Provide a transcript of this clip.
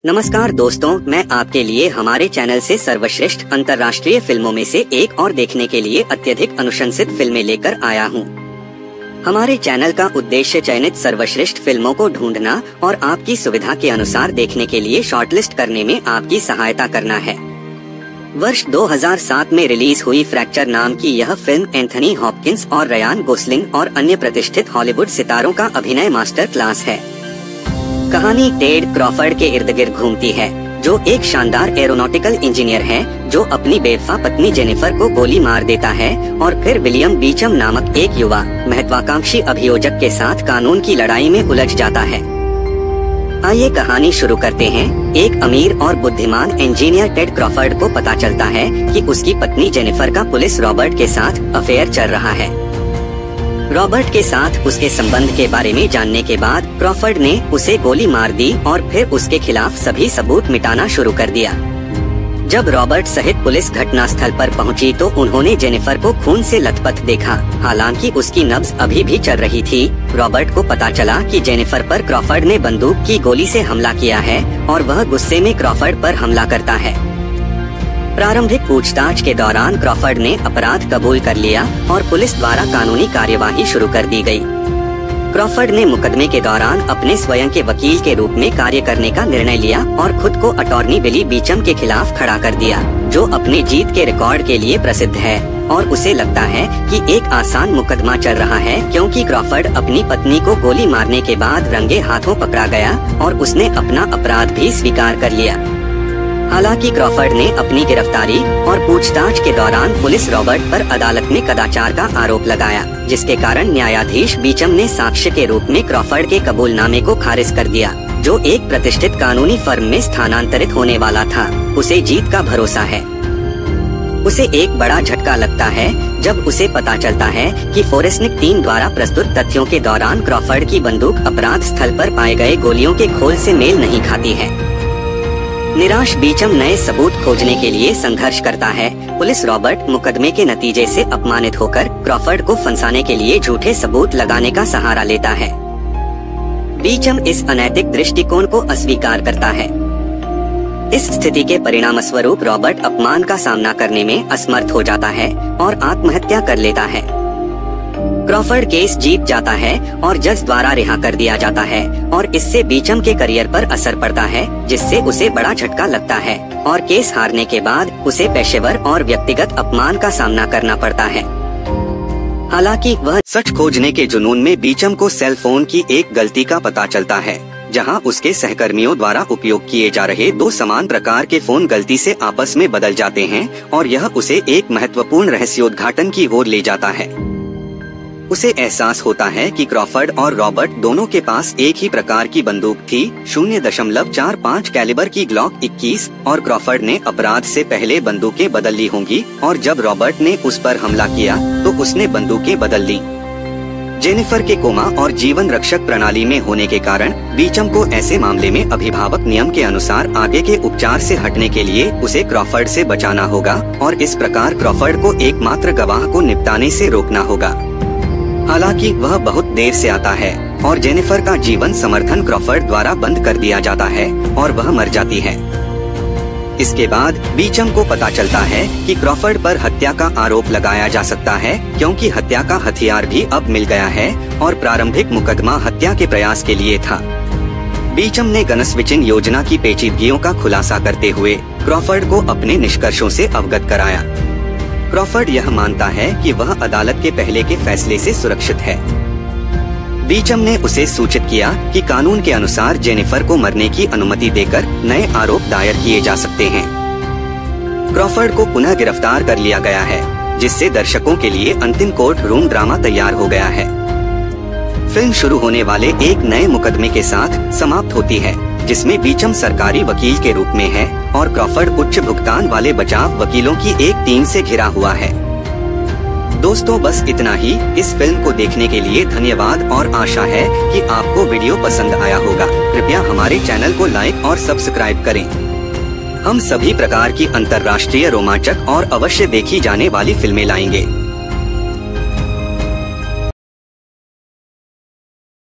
नमस्कार दोस्तों, मैं आपके लिए हमारे चैनल से सर्वश्रेष्ठ अंतर्राष्ट्रीय फिल्मों में से एक और देखने के लिए अत्यधिक अनुशंसित फिल्में लेकर आया हूं। हमारे चैनल का उद्देश्य चयनित सर्वश्रेष्ठ फिल्मों को ढूंढना और आपकी सुविधा के अनुसार देखने के लिए शॉर्टलिस्ट करने में आपकी सहायता करना है। वर्ष 2007 में रिलीज हुई फ्रैक्चर नाम की यह फिल्म एंथनी हॉपकिंस और रयान गोसलिंग और अन्य प्रतिष्ठित हॉलीवुड सितारों का अभिनय मास्टर क्लास है। कहानी टेड क्रॉफर्ड के इर्द गिर्द घूमती है, जो एक शानदार एरोनॉटिकल इंजीनियर है जो अपनी बेवफा पत्नी जेनिफर को गोली मार देता है और फिर विलियम बीचम नामक एक युवा महत्वाकांक्षी अभियोजक के साथ कानून की लड़ाई में उलझ जाता है। आइए कहानी शुरू करते हैं। एक अमीर और बुद्धिमान इंजीनियर टेड क्रॉफर्ड को पता चलता है कि उसकी पत्नी जेनिफर का पुलिस रॉबर्ट के साथ अफेयर चल रहा है। रॉबर्ट के साथ उसके संबंध के बारे में जानने के बाद क्रॉफर्ड ने उसे गोली मार दी और फिर उसके खिलाफ सभी सबूत मिटाना शुरू कर दिया। जब रॉबर्ट सहित पुलिस घटनास्थल पर पहुंची तो उन्होंने जेनिफर को खून से लथपथ देखा। हालांकि उसकी नब्ज अभी भी चल रही थी। रॉबर्ट को पता चला कि जेनिफर पर क्रॉफर्ड ने बंदूक की गोली से हमला किया है और वह गुस्से में क्रॉफर्ड पर हमला करता है। प्रारंभिक पूछताछ के दौरान क्रॉफर्ड ने अपराध कबूल कर लिया और पुलिस द्वारा कानूनी कार्यवाही शुरू कर दी गई। क्रॉफर्ड ने मुकदमे के दौरान अपने स्वयं के वकील के रूप में कार्य करने का निर्णय लिया और खुद को अटॉर्नी बिली बीचम के खिलाफ खड़ा कर दिया, जो अपने जीत के रिकॉर्ड के लिए प्रसिद्ध है। और उसे लगता है कि एक आसान मुकदमा चल रहा है क्योंकि क्रॉफर्ड अपनी पत्नी को गोली मारने के बाद रंगे हाथों पकड़ा गया और उसने अपना अपराध भी स्वीकार कर लिया। हालांकि क्रॉफर्ड ने अपनी गिरफ्तारी और पूछताछ के दौरान पुलिस रॉबर्ट पर अदालत में कदाचार का आरोप लगाया, जिसके कारण न्यायाधीश बीचम ने साक्ष्य के रूप में क्रॉफर्ड के कबूलनामे को खारिज कर दिया, जो एक प्रतिष्ठित कानूनी फर्म में स्थानांतरित होने वाला था। उसे जीत का भरोसा है। उसे एक बड़ा झटका लगता है जब उसे पता चलता है कि फोरेंसिक टीम द्वारा प्रस्तुत तथ्यों के दौरान क्रॉफर्ड की बंदूक अपराध स्थल पर पाए गए गोलियों के खोल से मेल नहीं खाती है। निराश बीचम नए सबूत खोजने के लिए संघर्ष करता है। पुलिस रॉबर्ट मुकदमे के नतीजे से अपमानित होकर क्रॉफर्ड को फंसाने के लिए झूठे सबूत लगाने का सहारा लेता है। बीचम इस अनैतिक दृष्टिकोण को अस्वीकार करता है। इस स्थिति के परिणामस्वरूप रॉबर्ट अपमान का सामना करने में असमर्थ हो जाता है और आत्महत्या कर लेता है। क्रॉफर्ड केस जीत जाता है और जज द्वारा रिहा कर दिया जाता है और इससे बीचम के करियर पर असर पड़ता है, जिससे उसे बड़ा झटका लगता है और केस हारने के बाद उसे पेशेवर और व्यक्तिगत अपमान का सामना करना पड़ता है। हालांकि वह सच खोजने के जुनून में बीचम को सेल फोन की एक गलती का पता चलता है, जहां उसके सहकर्मियों द्वारा उपयोग किए जा रहे दो समान प्रकार के फोन गलती से आपस में बदल जाते हैं और यह उसे एक महत्वपूर्ण रहस्योद्घाटन की ओर ले जाता है। उसे एहसास होता है कि क्रॉफर्ड और रॉबर्ट दोनों के पास एक ही प्रकार की बंदूक थी, 0.45 कैलिबर की ग्लॉक 21, और क्रॉफर्ड ने अपराध से पहले बंदूकें बदल ली होंगी और जब रॉबर्ट ने उस पर हमला किया तो उसने बंदूकें बदल ली। जेनिफर के कोमा और जीवन रक्षक प्रणाली में होने के कारण बीचम को ऐसे मामले में अभिभावक नियम के अनुसार आगे के उपचार से हटने के लिए उसे क्रॉफर्ड से बचाना होगा और इस प्रकार क्रॉफर्ड को एकमात्र गवाह को निपटाने से रोकना होगा। हालांकि वह बहुत देर से आता है और जेनिफर का जीवन समर्थन क्रॉफर्ड द्वारा बंद कर दिया जाता है और वह मर जाती है। इसके बाद बीचम को पता चलता है कि क्रॉफर्ड पर हत्या का आरोप लगाया जा सकता है क्योंकि हत्या का हथियार भी अब मिल गया है और प्रारंभिक मुकदमा हत्या के प्रयास के लिए था। बीचम ने गन स्विचिंग योजना की पेचीदगियों का खुलासा करते हुए क्रॉफर्ड को अपने निष्कर्षों से अवगत कराया। क्रॉफर्ड यह मानता है कि वह अदालत के पहले के फैसले से सुरक्षित है। बीचम ने उसे सूचित किया कि कानून के अनुसार जेनिफर को मरने की अनुमति देकर नए आरोप दायर किए जा सकते हैं। क्रॉफर्ड को पुनः गिरफ्तार कर लिया गया है, जिससे दर्शकों के लिए अंतिम कोर्ट रूम ड्रामा तैयार हो गया है। फिल्म शुरू होने वाले एक नए मुकदमे के साथ समाप्त होती है, जिसमें बीचम सरकारी वकील के रूप में है और क्रॉफर्ड उच्च भुगतान वाले बचाव वकीलों की एक टीम से घिरा हुआ है। दोस्तों, बस इतना ही। इस फिल्म को देखने के लिए धन्यवाद और आशा है कि आपको वीडियो पसंद आया होगा। कृपया हमारे चैनल को लाइक और सब्सक्राइब करें। हम सभी प्रकार की अंतर्राष्ट्रीय रोमांचक और अवश्य देखी जाने वाली फिल्में लाएंगे।